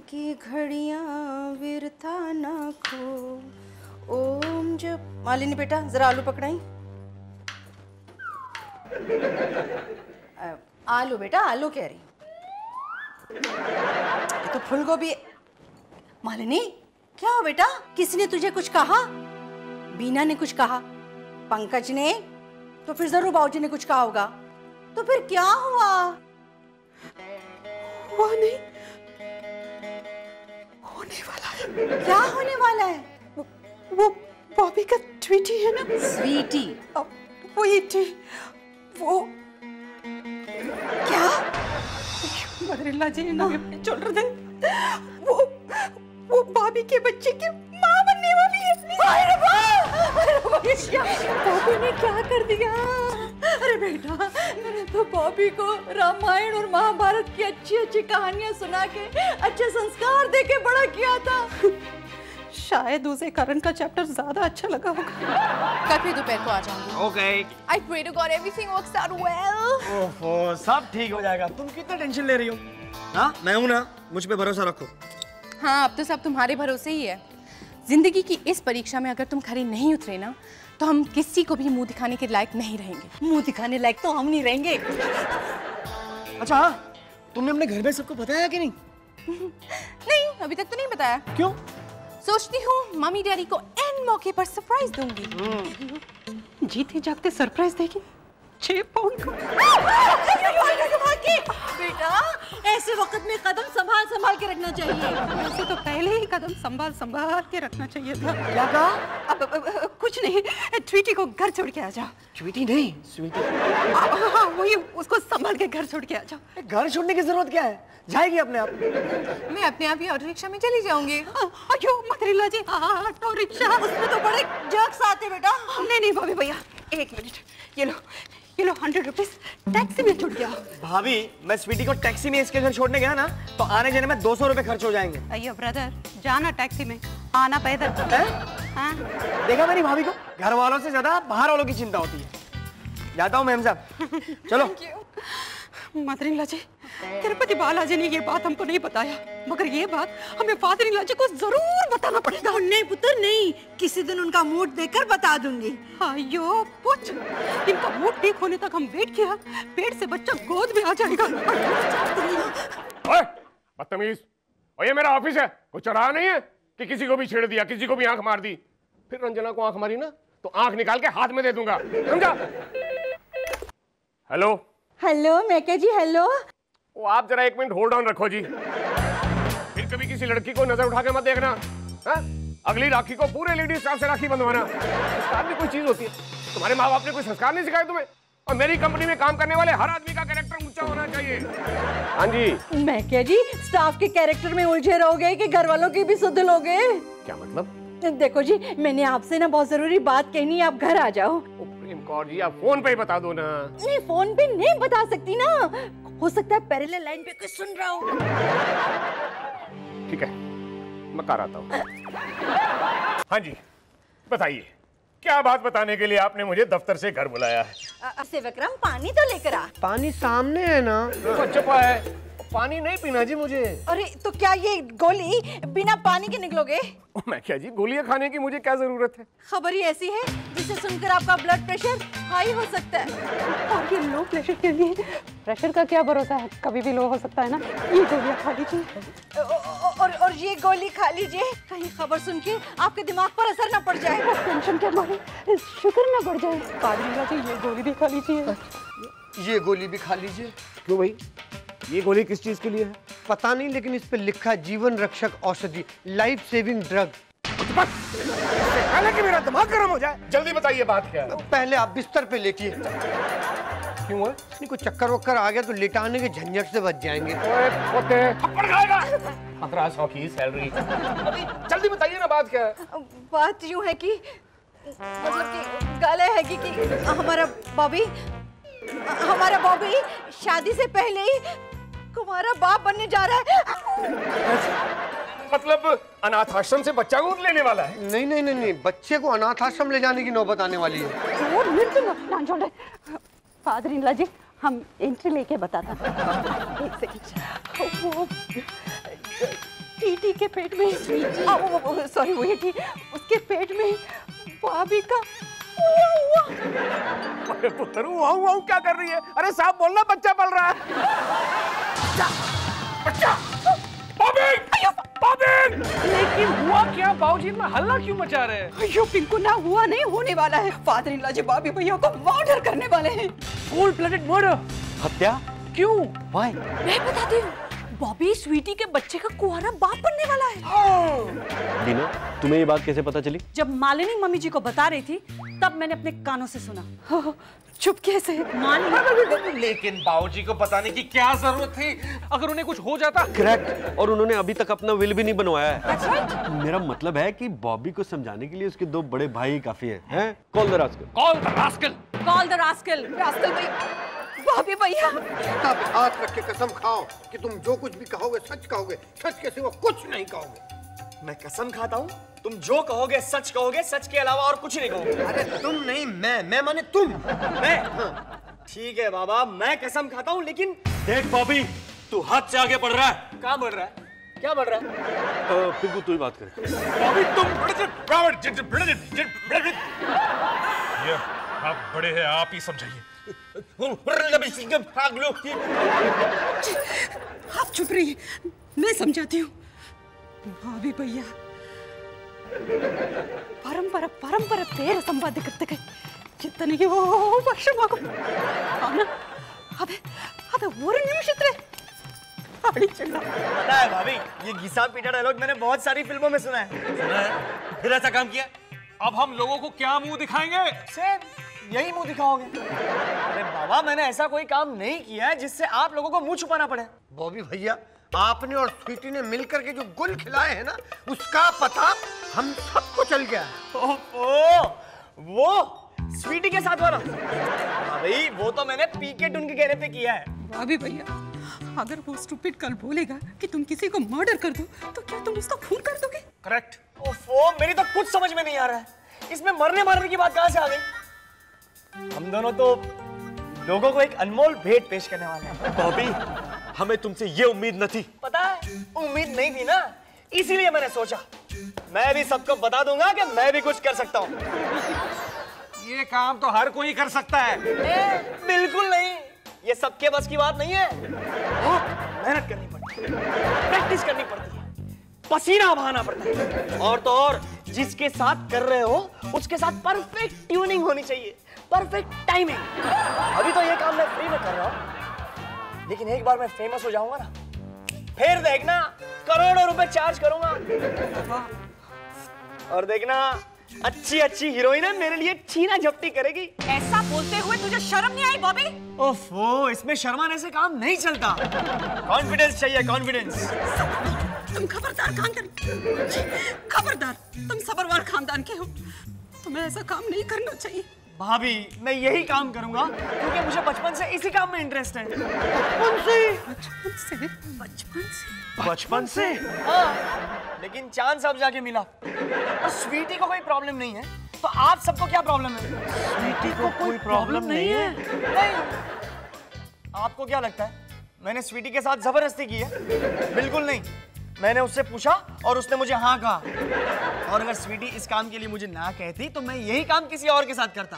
की घड़ियां विरता ना खो, ओम जप। मालिनी बेटा जरा आलू पकड़ाई। आलू बेटा, आलू कह रही। ये तो फूल गोभी। मालिनी क्या हो बेटा, किसी ने तुझे कुछ कहा? बीना ने कुछ कहा, पंकज ने, तो फिर जरूर बाबूजी ने कुछ कहा होगा। तो फिर क्या हुआ? वो नहीं, होने वाला है। क्या होने वाला है? वो बॉबी का ट्वीटी है ना। स्वीटी? वही थी वो। क्या? मदरिल्ला जी ना चल रहे थे। वो बॉबी के बच्चे की माँ बनने वाली है। अरे बॉबी ने क्या कर दिया? अरे बेटा, मैंने तो बॉबी को रामायण और महाभारत की अच्छी अच्छी कहानियां सुना के, अच्छे संस्कार दे के बड़ा किया था। शायद उसे करण का चैप्टर ज्यादा अच्छा लगा होगा। कल फिर दोपहर को आ जाऊंगी। Okay. I pray to God everything works out well. ओहो, सब ठीक हो जाएगा। तुम कितना टेंशन ले रही हो? हाँ, मैं हूँ ना, मुझ पे भरोसा रखो। हाँ, अब तो सब तुम्हारे भरोसे ही है। जिंदगी की इस परीक्षा में अगर तुम खरे नहीं उतरे ना, तो हम किसी को भी मुंह दिखाने के लायक नहीं रहेंगे। मुंह दिखाने लायक तो हम नहीं रहेंगे। अच्छा हाँ, तुमने अपने घर में सबको बताया कि नहीं? नहीं, अभी तक तो नहीं बताया। क्यों? सोचती हूँ मम्मी डैडी को एन मौके पर सरप्राइज दूंगी। जीते जागते सरप्राइज देगी 6 पाउंड को। बेटा, ऐसे वक्त में कदम संभाल संभाल के रखना चाहिए। वैसे तो पहले ही कदम संभाल संभाल के रखना चाहिए था। क्या कहा? अब कुछ नहीं, ट्वीटी को घर छोड़ के आ जाओ। स्वीटी नहीं, स्वीटी। हाँ, वही, उसको संभाल के घर छोड़ के आ जाओ। घर छोड़ने की जरूरत क्या है? जाएगी अपने आप। मैं अपने आप ही ऑटो रिक्शा में चली जाऊंगी। अयो मदरिल्ला जी, ऑटो रिक्शा, उसमें तो बड़े जर्क्स आते बेटा। नहीं भाभी भैया, 1 मिनट, ये लो 100 रुपीज टैक्सी में छूट गया। भाभी, मैं स्वीटी को टैक्सी में इसके घर छोड़ने गया ना, तो आने जाने में 200 रुपए खर्च हो जाएंगे। अयो ब्रदर, जाना टैक्सी में, आना पैदल। हाँ? देखा मेरी भाभी को, घर वालों से ज्यादा बाहर वालों की चिंता होती है। जाता हूँ मैम साहब, चलो। मदरिल्ला जी, तिरुपति बालाजी ने ये बात हमको नहीं बताया, मगर ये बात हमें फादर-इन-लॉ जी को जरूर बताना पड़ेगा। नहीं पुत्र नहीं, किसी दिन उनका मूड देखकर बता दूंगी। अयो पुछ, इनका मूड ठीक होने तक हम वेट किया, पेट से बच्चा गोद में आ जाएगा। ओए, बदतमीज! और ये मेरा ऑफिस है, कुछ चौराहा नहीं है कि किसी को भी छेड़ दिया, किसी को भी आंख मार दी। फिर रंजना को आंख मारी ना, तो आंख निकाल के हाथ में दे दूंगा, समझा? हेलो हेलो मैके जी, हेलो। वो आप जरा 1 मिनट होल्ड ऑन रखो जी। फिर कभी किसी लड़की को नजर उठा के मत देखना। हा? अगली राखी को पूरे लेडीज स्टाफ से राखी बंधवाना। संस्कार भी कोई चीज होती है। तुम्हारे माँ बाप ने कोई संस्कार नहीं सिखाए तुम्हें? और मेरी कंपनी में काम करने वाले हर आदमी का कैरेक्टर ऊंचा होना चाहिए। हाँ जी। मैके जी, स्टाफ के कैरेक्टर में उलझे रहोगे कि घर वालों की भी सुध लोगे? क्या मतलब? देखो जी, मैंने आपसे ना बहुत जरूरी बात कहनी है, आप घर आ जाओ। प्रेम कौर जी, आप फोन पे ही बता दो ना। नहीं, फोन पे नहीं बता सकती ना, हो सकता है पैरेलल लाइन पे कोई सुन रहा हो। ठीक है, मैं कर आता हूँ। हाँ जी, बताइए, क्या बात बताने के लिए आपने मुझे दफ्तर से घर बुलाया है? सेवकराम, पानी तो लेकर आ। पानी सामने है ना। चुपा है, पानी नहीं पीना जी मुझे। अरे तो क्या ये गोली बिना पानी के निकलोगे? मैं क्या जी, गोलियां खाने की मुझे क्या जरूरत है? खबर ही ऐसी है जिसे सुनकर आपका ब्लड प्रेशर हाई हो सकता है। और ये लो प्रेशर के लिए प्रेशर का क्या भरोसा है, कभी भी लो हो सकता है ना। ये गोलियां खा लीजिए। और ये गोली खा लीजिए, कहीं खबर सुन के आपके दिमाग पर असर न पड़ जाए। टेंशन के मारे शुगर ना बढ़ जाए। फादर-इन-लॉ जी, ये गोली भी खा लीजिए। ये गोली भी खा लीजिए। क्यों भाई, ये गोली किस चीज के लिए है? पता नहीं, लेकिन इस पे लिखा है जीवन रक्षक औषधि, लाइफ सेविंग ड्रग। पहले कि मेरा दिमाग गर्म हो जाए, जल्दी बताइए बात क्या है। पहले आप बिस्तर पे लेटिए। क्यों है? नहीं, कोई चक्कर वक्कर आ गया तो लेटाने के झंझट से बच जाएंगे। ओए पोते, थप्पड़ खाएगा। 1500 की सैलरी। जल्दी बताइए ना, बात क्या है? बात यूं है कि मतलब कि गाला है कि हमारा बॉबी शादी से पहले ही तुम्हारा बाप बनने जा रहा है। मतलब अनाथ आश्रम से बच्चा गोद लेने वाला है? नहीं, बच्चे को अनाथ आश्रम ले जाने की नौबत आने वाली है। फादर-इन-लॉ जी, हम एंट्री लेके बताता। एक सेकंड। उसके पेट में सॉरी वो थी, उसके पेट में भाभी का हुआ। अरे पुत्र हुआ क्या कर रही है? अरे साहब बोलना, बच्चा पल रहा है। बच्चा लेकिन हुआ क्या बाबूजी? इतना हल्ला क्यों मचा रहे हैं? अयो पिंकू, ना हुआ नहीं, होने वाला है। फादर इन लॉ जी बॉबी भैया को मर्डर करने वाले हैं। Cold blooded murder? हत्या? क्यों? Why? मैं बताती हूँ, बॉबी स्वीटी के बच्चे का कुंवारा बाप बनने वाला है। दीना, तुम्हें ये बात कैसे पता चली? जब मालिनी मम्मी जी को बता रही थी तब मैंने अपने कानों से सुना। चुपके से लेकिन बाबूजी को बताने की क्या जरूरत थी? अगर उन्हें कुछ हो जाता। करेक्ट, और उन्होंने अभी तक अपना विल भी नहीं बनवाया है। मेरा मतलब है कि बॉबी को समझाने के लिए उसके 2 बड़े भाई काफी हैं। Call the rascal. Call the rascal. Call the rascal. Rascal भाई, बॉबी भैया। सीता पे हाथ रख के कसम खाओ कि तुम जो कुछ भी कहोगे सच कहोगे, सच के सिवा कुछ नहीं कहोगे। मैं कसम खाता हूँ, तुम जो कहोगे सच कहोगे, सच के अलावा और कुछ नहीं कहोगे। अरे तुम नहीं, मैं माने तुम। मैं? ठीक है बाबा, मैं कसम खाता हूँ, लेकिन देख बॉबी, तू हद से आगे बढ़ रहा है। कहाँ बढ़ रहा है? क्या बढ़ रहा है? पिंकू तू ही बात कर। बॉबी तुम ये आप बड़े हैं, आप ही समझाइए। आप चुप रहिए, मैं समझाती हूँ। भाभी भैया परंपरा परंपरा पेर संवाद करते गए चित्तने की वो वर्षमागो ಅವನ ಅದೇ ಅದೇ ಒಂದು ನಿಮಿಷ ಇದ್ರೆ ಅಡಿ ಚಲ್ಲ। पता है भाभी, ये घिसा पीटा डायलॉग मैंने बहुत सारी फिल्मों में सुना है। फिर ऐसा काम किया? अब हम लोगों को क्या मुंह दिखाएंगे? सेम यही मुंह दिखाओगे? अरे बाबा, मैंने ऐसा कोई काम नहीं किया है जिससे आप लोगों को मुंह छुपाना पड़े। बॉबी भैया, आपने और स्वीटी ने मिलकर के जो गुल खिलाए हैं ना, उसका पता हम सबको चल गया। ओह, वो स्वीटी के साथ वाला? भाई वो तो मैंने पीके टून के कहने पे किया है। भाभी भैया, अगर वो स्टूपिड कल बोलेगा कि तुम किसी को मर्डर कर दो तो क्या तुम उसका खून कर दोगे? करेक्ट। ओफो, मेरी तो कुछ समझ में नहीं आ रहा है, इसमें मरने मारने की बात कहाँ से आ गई? हम दोनों तो लोगों को एक अनमोल भेंट पेश करने वाले हैं। बॉबी, हमें तुमसे ये उम्मीद न थी। पता है, उम्मीद नहीं थी ना, इसीलिए मैंने सोचा मैं भी सबको बता दूंगा कि मैं भी कुछ कर सकता हूँ। ये काम तो हर कोई कर सकता है। बिल्कुल नहीं, ये सबके बस की बात नहीं है। मेहनत करनी पड़ती है, प्रैक्टिस करनी पड़ती है, पसीना बहाना पड़ता है, और तो और जिसके साथ कर रहे हो उसके साथ परफेक्ट ट्यूनिंग होनी चाहिए, परफेक्ट टाइमिंग। अभी तो ये काम मैं फ्री में कर रहा हूँ, लेकिन एक बार मैं फेमस हो जाऊंगा ना, फिर देखना करोड़ों रुपए चार्ज करूंगा। और देखना अच्छी अच्छी हीरोइन मेरे लिए छीना झपटी करेगी। ऐसा बोलते हुए तुझे शर्म नहीं आई बॉबी? ओफो, इसमें शर्माने से काम नहीं चलता। कॉन्फिडेंस चाहिए, कॉन्फिडेंस। तुम खबरदार खानदान, खबरदार, तुम सबरवार खानदान के हो, तुम्हें ऐसा काम नहीं करना चाहिए। भाभी, मैं यही काम करूंगा क्योंकि मुझे बचपन से इसी काम में इंटरेस्ट है। बचपन से? हाँ, लेकिन चांस अब जाके मिला। और स्वीटी को कोई प्रॉब्लम नहीं है, तो आप सबको क्या प्रॉब्लम है? स्वीटी को कोई प्रॉब्लम नहीं है। नहीं। आपको क्या लगता है मैंने स्वीटी के साथ जबरदस्ती की है? बिल्कुल नहीं, मैंने उससे पूछा और उसने मुझे हाँ कहा। और अगर स्वीटी इस काम के लिए मुझे ना कहती तो मैं यही काम किसी और के साथ करता।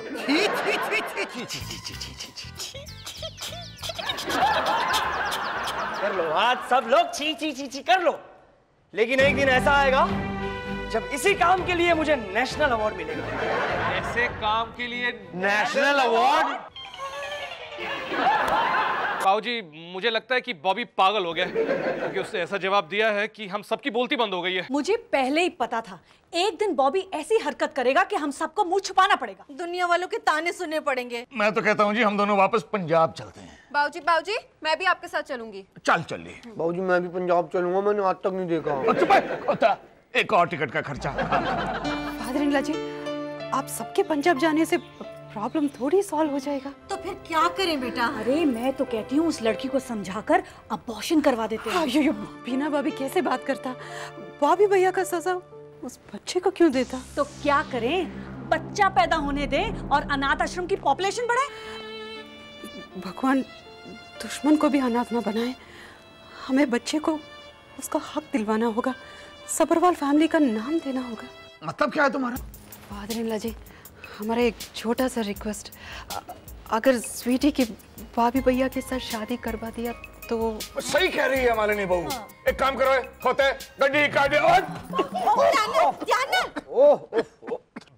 कर लो आज सब लोग ची ची ची ची कर लो, लेकिन एक दिन ऐसा आएगा जब इसी काम के लिए मुझे नेशनल अवार्ड मिलेगा। ऐसे काम के लिए नेशनल अवार्ड? बाबूजी, मुझे लगता है कि बॉबी पागल हो गया है, क्योंकि उसने ऐसा जवाब दिया है कि हम सबकी बोलती बंद हो गई है। मुझे पहले ही पता था एक दिन बॉबी ऐसी हरकत करेगा कि हम सबको मुंह छुपाना पड़ेगा, दुनिया वालों के ताने सुनने पड़ेंगे। मैं तो कहता हूँ जी हम दोनों वापस पंजाब चलते हैं। बाबूजी, मैं भी आपके साथ चलूंगी। चलिए। बाबूजी, मैं भी पंजाब चलूंगा, मैंने आज तक नहीं देखा। अच्छा, एक और टिकट का खर्चा। फादर इन लॉ जी, आप सबके पंजाब जाने से प्रॉब्लम थोड़ी सॉल्व हो जाएगा। तो फिर क्या करें बेटा? अरे मैं तो कहती हूँ उस लड़की को समझाकर अबॉर्शन करवा देते हैं। यो बीना भाभी कैसे बात करता? बॉबी भैया का सजा उस बच्चे को क्यों देता? तो क्या करें, बच्चा पैदा होने दें और अनाथ आश्रम की पॉपुलेशन बढ़ाए। भगवान दुश्मन को भी अनाथ ना बनाए, हमें बच्चे को उसका हक दिलवाना होगा। सबरवाल फैमिली का नाम देना होगा। मतलब क्या है तुम्हारा? फादर-इन-लॉ जी, हमारा एक छोटा सा रिक्वेस्ट, अगर स्वीटी की भाभी भैया के साथ शादी करवा दिया तो। सही कह रही है मालिनी बहू। एक काम करो, होते गड्डी काट दे।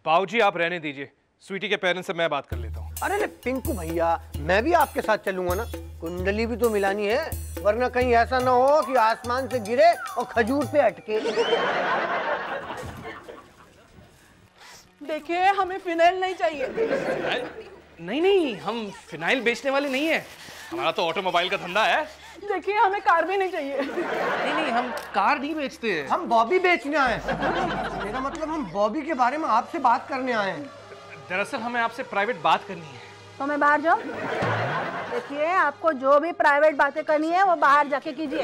बाबूजी आप रहने दीजिए, स्वीटी के पेरेंट्स से मैं बात कर लेता हूँ। अरे पिंकू भैया, मैं भी आपके साथ चलूंगा ना, कुंडली भी तो मिलानी है, वरना कहीं ऐसा ना हो कि आसमान से गिरे और खजूर पे अटके। देखिए, हमें फिनाइल नहीं चाहिए। नहीं नहीं, हम फिनाइल बेचने वाले नहीं है, हमारा तो ऑटोमोबाइल का धंधा है। देखिए, हमें कार भी नहीं चाहिए। नहीं नहीं, हम कार नहीं बेचते हैं। हम बॉबी बेचने आए हैं। मेरा मतलब हम बॉबी के बारे में आपसे बात करने आए हैं। दरअसल हमें आपसे प्राइवेट बात करनी है। तो मैं बाहर जाऊं? देखिए, आपको जो भी प्राइवेट बातें करनी है वो बाहर जाके कीजिए।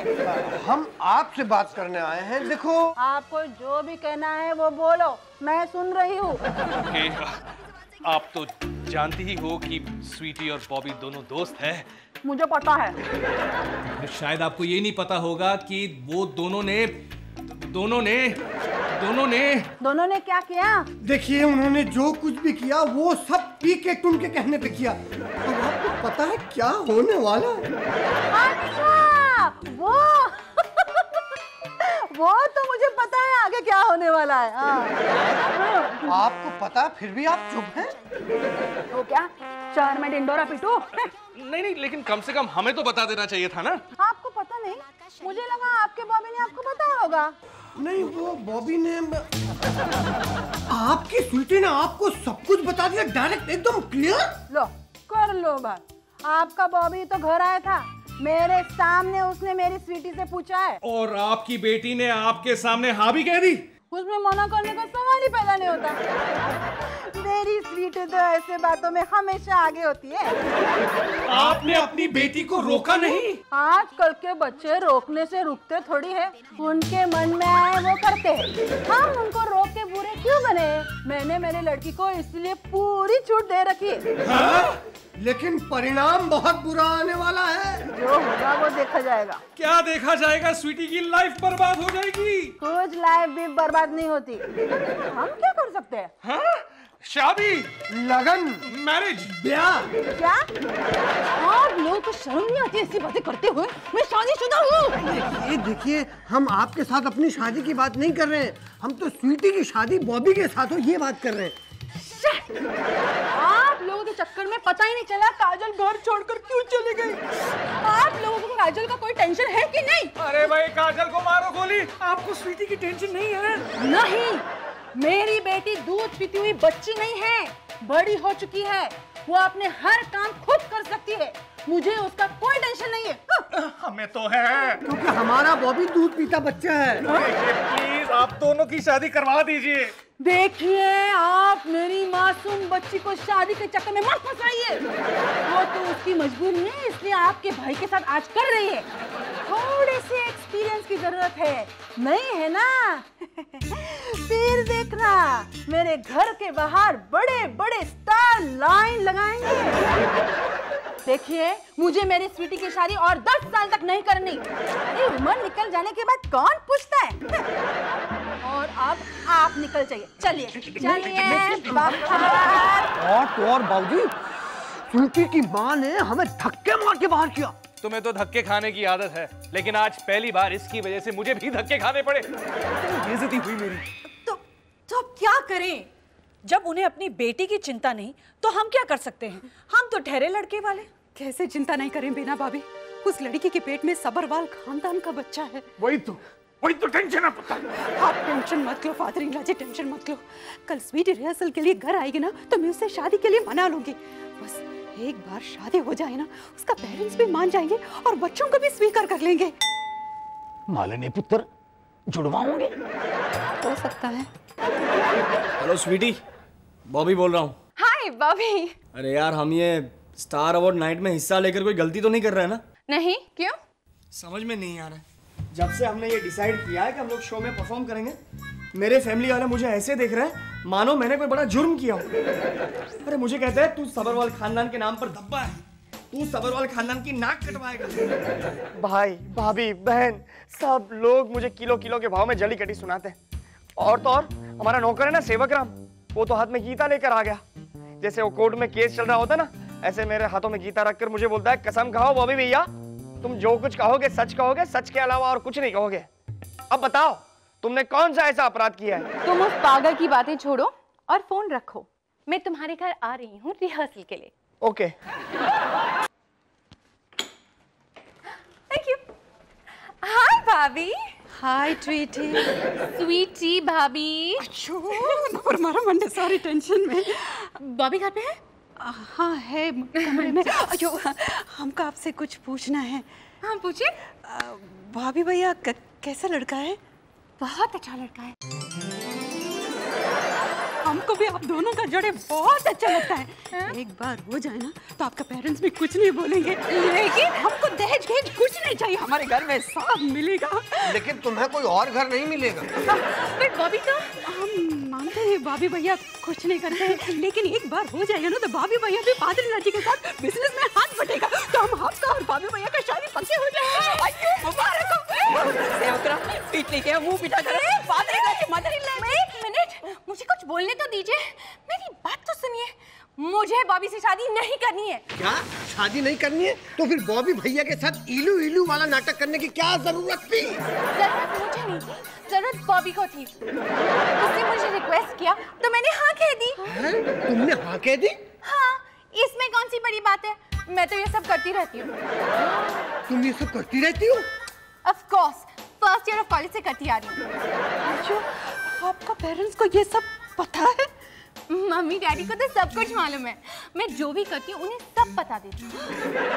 हम आपसे बात करने आए हैं। देखो, आपको जो भी कहना है वो बोलो, मैं सुन रही हूँ। आप तो जानती ही हो कि स्वीटी और बॉबी दोनों दोस्त हैं। मुझे पता है। तो शायद आपको ये नहीं पता होगा कि वो दोनों ने क्या किया? देखिए, उन्होंने जो कुछ भी किया वो सब पी के उनके कहने पे किया। अब आपको पता है क्या होने वाला है? अच्छा, वो तो मुझे पता है आगे क्या होने वाला है। आपको पता फिर भी आप चुप हैं? तो क्या शहर में डिंडोरा पीटू? नहीं, लेकिन कम से कम हमें तो बता देना चाहिए था ना। आपको पता नहीं? मुझे लगा आपके बॉबी ने आपको बताया होगा। नहीं, वो बॉबी ने आपकी स्वीटी ने आपको सब कुछ बता दिया, डायरेक्ट एकदम क्लियर। लो कर लो बात। आपका बॉबी तो घर आया था, मेरे सामने उसने मेरी स्वीटी से पूछा है, और आपकी बेटी ने आपके सामने हाँ भी कह दी। उसमें मना करने का सवाल ही पैदा नहीं होता। मेरी स्वीटी तो ऐसे बातों में हमेशा आगे होती है। आपने अपनी बेटी को रोका नहीं? आजकल के बच्चे रोकने से रुकते थोड़ी है, उनके मन में आए वो करते हैं। हम उनको रोक के बुरे क्यों बने? मैंने मेरी लड़की को इसलिए पूरी छूट दे रखी है। हाँ? लेकिन परिणाम बहुत बुरा आने वाला है। जो होगा वो देखा जाएगा। क्या देखा जाएगा? स्वीटी की लाइफ बर्बाद हो जाएगी। कुछ लाइफ भी बर्बाद नहीं होती। हम क्या कर सकते हैं? हाँ? शादी, लगन, मैरिज, ब्याह। क्या आप लोगों को शर्म नहीं आती ऐसी बातें करते हुए? मैं शादीशुदा हूँ। देखिए, हम आपके साथ अपनी शादी की बात नहीं कर रहे हैं, हम तो स्वीटी की शादी बॉबी के साथ हो ये बात कर रहे हैं। आप लोगों के चक्कर में पता ही नहीं चला काजल घर छोड़कर क्यों चली गई। आप लोगों को काजल का कोई टेंशन है कि नहीं? अरे भाई, काजल को मारो गोली। आपको स्वीटी की टेंशन नहीं है? नहीं, मेरी बेटी दूध पीती हुई बच्ची नहीं है, बड़ी हो चुकी है। वो अपने हर काम खुद कर सकती है, मुझे उसका कोई टेंशन नहीं है। हमें तो है, क्योंकि हमारा बॉबी दूध पीता बच्चा है। प्लीज आप दोनों की शादी करवा दीजिए। देखिए, आप मेरी मासूम बच्ची को शादी के चक्कर में मत फंसाइए। वो तो उसकी मजबूरी है, इसलिए आपके भाई के साथ आज कर रही है। थोड़े से एक्सपीरियंस की जरूरत है, नहीं है ना? फिर देखना, मेरे घर के बाहर बड़े बड़े स्टार लाइन लगाएंगे। देखिए, मुझे मेरी स्वीटी की शादी और 10 साल तक नहीं करनी। ये उम्र निकल जाने के बाद कौन पूछता है? और अब आप निकल जाइए, चलिए बाहर। और बाबूजी, स्वीटी की माँ ने हमें धक्के मार के बाहर किया। तुम्हें तो धक्के खाने की आदत है, लेकिन आज पहली बार इसकी वजह से मुझे भी धक्के खाने पड़े। बेइज्जती हुई मेरी। तो अब क्या करें? जब उन्हें अपनी बेटी की चिंता नहीं तो हम क्या कर सकते हैं? हम तो ठहरे लड़के वाले। कैसे चिंता नहीं करें बीना भाभी? उस लड़की के पेट में सबरवाल खानदान का बच्चा है। वही तो टेंशन है। पता आप टेंशन मत लो फादर-इन-लॉ जी, टेंशन मत लो। कल स्वीटी रिहर्सल के लिए घर आएगी ना तो मैं उसे शादी के लिए मना लूंगी। बस एक बार शादी हो जाए ना, उसका पेरेंट्स भी मान जाएंगे और बच्चों को भी स्वीकार कर लेंगे। मालिनी पुत्र जुड़वा होंगे? हो सकता है। हेलो स्वीटी, बॉबी बोल रहा हूँ। हाय बॉबी। अरे यार, हम ये स्टार अवार्ड नाइट में हिस्सा लेकर कोई गलती तो नहीं कर रहे हैं ना? नहीं, क्यों? समझ में नहीं आ रहा है। जब से हमने ये डिसाइड किया है कि हम लोग शो में परफॉर्म करेंगे, मेरे फैमिली वाले मुझे ऐसे देख रहे हैं मानो मैंने कोई बड़ा जुर्म किया हो। अरे मुझे कहते हैं तू सबरवाल खानदान के नाम पर धब्बा है, तू सबरवाल खानदान की नाक कटवाएगा। भाई भाभी बहन सब लोग मुझे किलो किलो के भाव में जली कटी सुनाते हैं। और तो और हमारा नौकर है ना सेवक राम, वो तो हाथ में गीता लेकर आ गया। जैसे वो कोर्ट में केस चल रहा होता ना, ऐसे मेरे हाथों में गीता रखकर मुझे बोलता है, कसम खाओ बॉबी भैया, तुम जो कुछ कहोगे, सच के अलावा और कुछ नहीं कहोगे। अब बताओ तुमने कौन सा ऐसा अपराध किया है? तुम उस पागल की बातें छोड़ो और फोन रखो। मैं तुम्हारे घर आ रही हूँ रिहर्सल के लिए। ओके। Thank you. हाय भाभी। हाय ट्वीटी। स्वीटी भाभी। मारा मंडे, सारी टेंशन में। बॉबी घर पे है? हाँ है कमरे में। अयो हमको आपसे कुछ पूछना है। हाँ पूछिए। भाभी भैया कैसा लड़का है? बहुत अच्छा लड़का है। हमको भी आप दोनों का जोड़े बहुत अच्छा लगता है। एक बार हो जाए ना तो आपका पेरेंट्स भी कुछ नहीं बोलेंगे, लेकिन हमको दहेज भेज कुछ नहीं चाहिए, हमारे घर में सब मिलेगा। लेकिन तुम्हें कोई और घर नहीं मिलेगा। फिर बॉबी तो हम मानते हैं भाभी भैया कुछ नहीं करते हैं, लेकिन एक बार हो जाएगा ना तो भाभी भैया भी पादरी लाठी के साथ बिजनेस में हाथ बटेगा, तो हम आपका और भाभी भैया का शादी पक्के हो जाएगा। मुबारक हो। सेवकरा पीट लेके मुंह पिटा कर पादरी लाठी मदर इन लॉ। एक मिनट, मुझे कुछ बोलने तो दीजिए। मेरी बात तो सुनिए। मुझे बॉबी से शादी नहीं करनी है। क्या शादी नहीं करनी है? तो फिर बॉबी भैया के साथ इलू इलू वाला नाटक करने की क्या जरूरत थी? जरूरत मुझे नहीं थी, जरूरत बॉबी को थी। उसने मुझे रिक्वेस्ट किया तो मैंने हाँ कह दी। तुमने हाँ कह दी? हाँ, इसमें कौन सी बड़ी बात है? मैं तो ये सब करती रहती हूँ। तुम ये सब करती रहती हो? Of course, first year of college से करती आ रही हूँ। आपका पेरेंट्स को ये सब पता है? मम्मी डैडी को तो सब कुछ मालूम है। मैं जो भी करती हूँ उन्हें सब बता देती हूँ।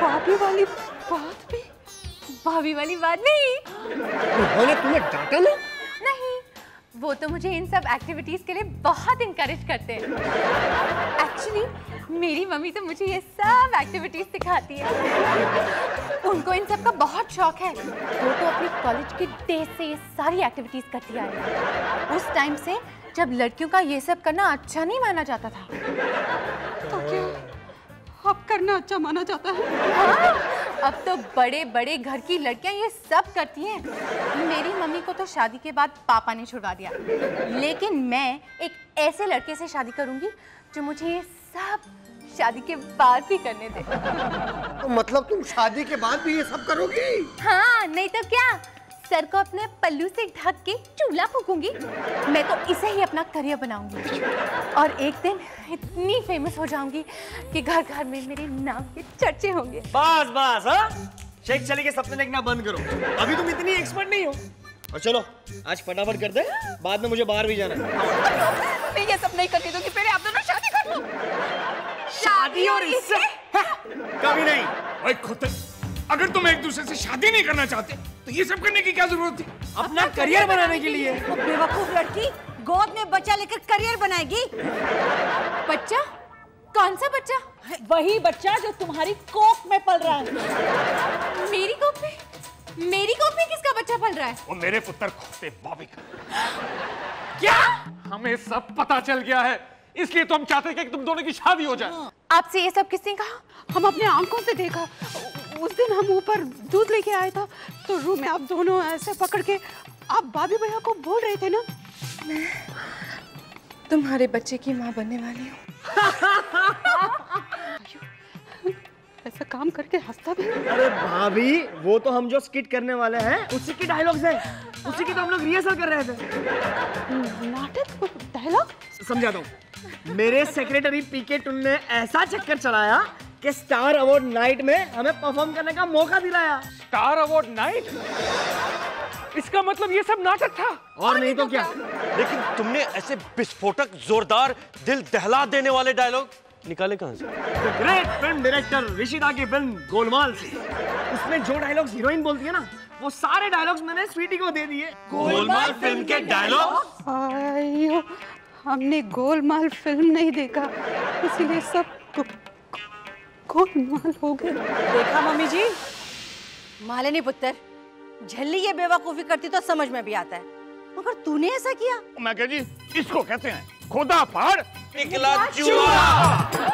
भाभी वाली बात भी? भाभी वाली बात नहीं। उन्होंने तुम्हें डांटा ना? नहीं, वो तो मुझे इन सब एक्टिविटीज के लिए बहुत इनकरेज करते हैं। एक्चुअली मेरी मम्मी तो मुझे ये सब एक्टिविटीज सिखाती है। उनको इन सब का बहुत शौक है। वो तो अपने कॉलेज के डेज से ये सारी एक्टिविटीज करती आ रही है। उस टाइम से जब लड़कियों का ये सब करना अच्छा नहीं माना जाता था। तो क्या अब करना अच्छा माना जाता है? हाँ, अब तो बड़े बड़े घर की लड़कियां ये सब करती हैं। मेरी मम्मी को तो शादी के बाद पापा ने छुड़वा दिया, लेकिन मैं एक ऐसे लड़के से शादी करूंगी जो मुझे ये सब शादी के बाद भी करने दे। तो मतलब तुम शादी के बाद भी ये सब करोगी? हाँ, नहीं तो क्या। सर को अपने पल्लू से ढक के चूल्हा फूकूंगी। मैं तो इसे ही अपना करियर बनाऊंगी और एक दिन इतनी फेमस हो जाऊंगी कि घर घर में मेरे नाम के चर्चे होंगे। बस बस, हाँ शेख चली के सपने देखना बंद करो। अभी तुम इतनी एक्सपर्ट नहीं हो। और चलो आज फटाफट कर दे, बाद में मुझे बाहर भी जाना है। मैं ये सब नहीं करती दूंगी, पहले आप दोनों शादी कर लो। शादी और इससे कभी नहीं। भाई खुद अगर तुम एक दूसरे से शादी नहीं करना चाहते तो ये सब करने की क्या जरूरत थी? अपना करियर बनाने के लिए। वो बेवकूफ लड़की गोद में बच्चा लेकर करियर बनाएगी। बच्चा? कौन सा बच्चा? वही बच्चा जो तुम्हारी कोख में पल रहा है। मेरी कोख में? मेरी कोख में किसका बच्चा पल रहा है? वो मेरे पुत्र खोते बॉबी का। क्या? हमें सब पता चल गया है, इसलिए तो हम चाहते हैं कि तुम दोनों की शादी हो जाए। आपसे ये सब किसने कहा? हम अपने आंखों से देखा। उस दिन हम ऊपर दूध लेके आए था तो रूम में आप दोनों ऐसे पकड़ के आप भाभी भैया को बोल रहे थे ना, मैं तुम्हारे बच्चे की माँ बनने वाली हूँ। ऐसा काम करके हंसता भी। अरे भाभी, वो तो हम जो स्किट करने वाले हैं उसी की डायलॉग्स हैं, उसी की तो हम लोग रिहर्सल कर रहे थे। नाटक डायलॉग? समझाता हूँ। मेरे सेक्रेटरी पीके टुन ने ऐसा चक्कर चलाया कि स्टार अवार्ड नाइट में हमें परफॉर्म करने का मौका दिलाया। Star award night? इसका मतलब ये सब नाटक था? और नहीं तो क्या। लेकिन तुमने ऐसे विस्फोटक, जोरदार, दिल दहला देने वाले डायलॉग निकाले कहां से? ग्रेट फिल्म डायरेक्टर ऋषिदा की फिल्म गोलमाल से। उसमें जो डायलॉग्स हीरोइन बोलती है ना, वो सारे डायलॉग्स मैंने स्वीटी को दे दिए। गोलमाल फिल्म के डायलॉग? आयो, हमने गोलमाल फिल्म नहीं देखा, इसीलिए सब गोलमाल हो गए। देखा मम्मी जी, मालिनी पुत्र, झल्ली ये बेवकूफी करती तो समझ में भी आता है, मगर तूने ऐसा किया। मैं कह जी, इसको कहते हैं खोदा फाड़ निकला चूहा।